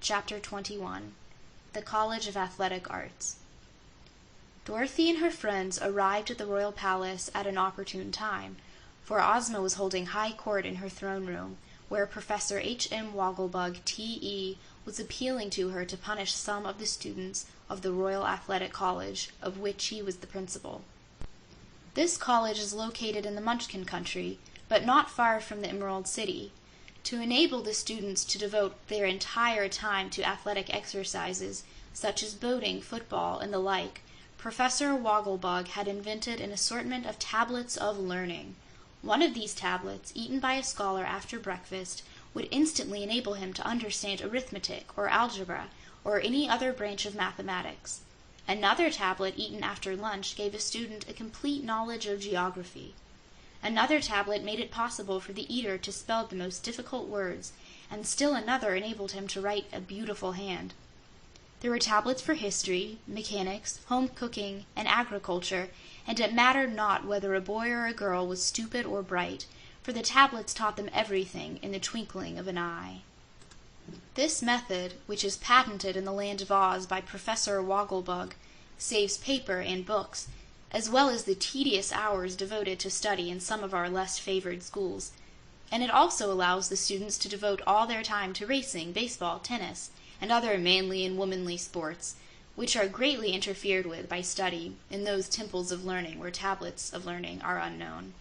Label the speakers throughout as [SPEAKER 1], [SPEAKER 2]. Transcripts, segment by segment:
[SPEAKER 1] Chapter 21. The College of Athletic Arts. Dorothy and her friends arrived at the royal palace at an opportune time, for Ozma was holding high court in her throne room, where Professor H.M. Wogglebug, T.E., was appealing to her to punish some of the students of the Royal Athletic College, of which he was the principal. This college is located in the Munchkin country, but not far from the Emerald City. To enable the students to devote their entire time to athletic exercises, such as boating, football, and the like, Professor Wogglebug had invented an assortment of tablets of learning. One of these tablets, eaten by a scholar after breakfast, would instantly enable him to understand arithmetic or algebra or any other branch of mathematics. Another tablet eaten after lunch gave a student a complete knowledge of geography. Another tablet made it possible for the eater to spell the most difficult words, and still another enabled him to write a beautiful hand. There were tablets for history, mechanics, home cooking, and agriculture, and it mattered not whether a boy or a girl was stupid or bright, for the tablets taught them everything in the twinkling of an eye. This method, which is patented in the land of Oz by Professor Wogglebug, saves paper and books, as well as the tedious hours devoted to study in some of our less favored schools, and it also allows the students to devote all their time to racing, baseball, tennis, and other manly and womanly sports, which are greatly interfered with by study in those temples of learning where tablets of learning are unknown.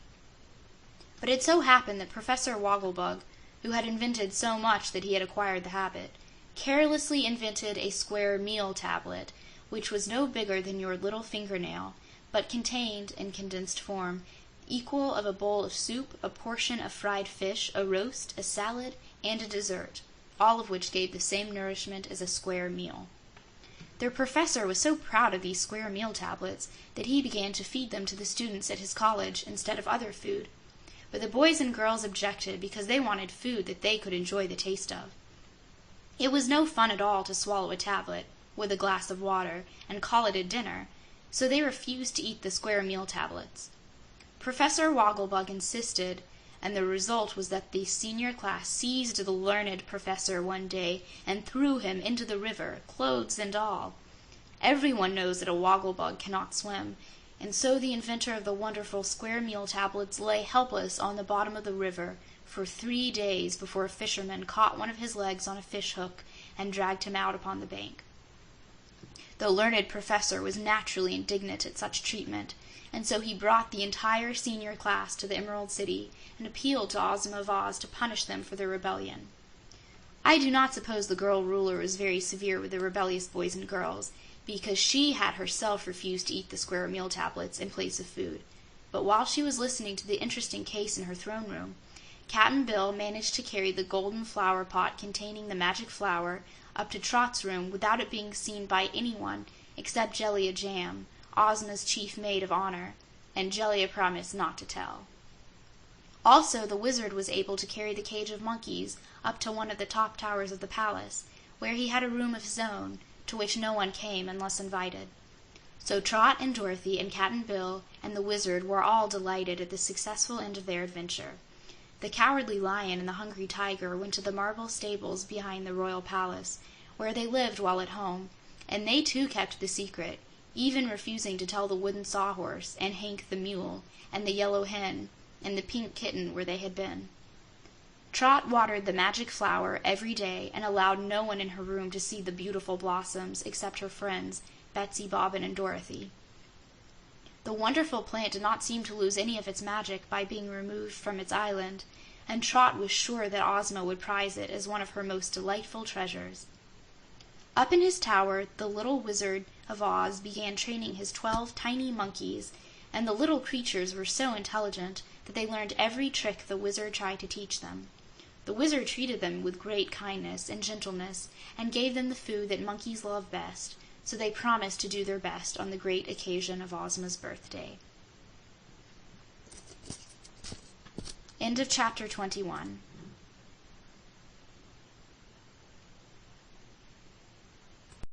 [SPEAKER 1] But it so happened that Professor Wogglebug, who had invented so much that he had acquired the habit, carelessly invented a square meal tablet, which was no bigger than your little fingernail, but contained, in condensed form, equal of a bowl of soup, a portion of fried fish, a roast, a salad, and a dessert, all of which gave the same nourishment as a square meal. Their professor was so proud of these square meal tablets that he began to feed them to the students at his college instead of other food, but the boys and girls objected because they wanted food that they could enjoy the taste of. It was no fun at all to swallow a tablet, with a glass of water, and call it a dinner, so they refused to eat the square meal tablets. Professor Wogglebug insisted, and the result was that the senior class seized the learned professor one day and threw him into the river, clothes and all. Everyone knows that a Wogglebug cannot swim, and so the inventor of the wonderful square meal tablets lay helpless on the bottom of the river for 3 days before a fisherman caught one of his legs on a fish hook and dragged him out upon the bank. The learned professor was naturally indignant at such treatment, and so he brought the entire senior class to the Emerald City and appealed to Ozma of Oz to punish them for their rebellion. I do not suppose the girl ruler was very severe with the rebellious boys and girls, because she had herself refused to eat the square meal tablets in place of food. But while she was listening to the interesting case in her throne room, Cap'n Bill managed to carry the golden flower pot containing the magic flower up to Trot's room without it being seen by anyone except Jellia Jam, Ozma's chief maid of honor, and Jellia promised not to tell. Also, the wizard was able to carry the cage of monkeys up to one of the top towers of the palace, where he had a room of his own, to which no one came unless invited. So Trot and Dorothy and Cap'n Bill and the wizard were all delighted at the successful end of their adventure. The Cowardly Lion and the Hungry Tiger went to the marble stables behind the royal palace, where they lived while at home, and they too kept the secret, even refusing to tell the wooden sawhorse, and Hank the mule, and the yellow hen, and the pink kitten where they had been. Trot watered the magic flower every day and allowed no one in her room to see the beautiful blossoms except her friends, Betsy, Bobbin, and Dorothy. The wonderful plant did not seem to lose any of its magic by being removed from its island, and Trot was sure that Ozma would prize it as one of her most delightful treasures. Up in his tower, the little Wizard of Oz began training his 12 tiny monkeys, and the little creatures were so intelligent that they learned every trick the wizard tried to teach them. The wizard treated them with great kindness and gentleness, and gave them the food that monkeys love best, so they promised to do their best on the great occasion of Ozma's birthday. End of Chapter 21.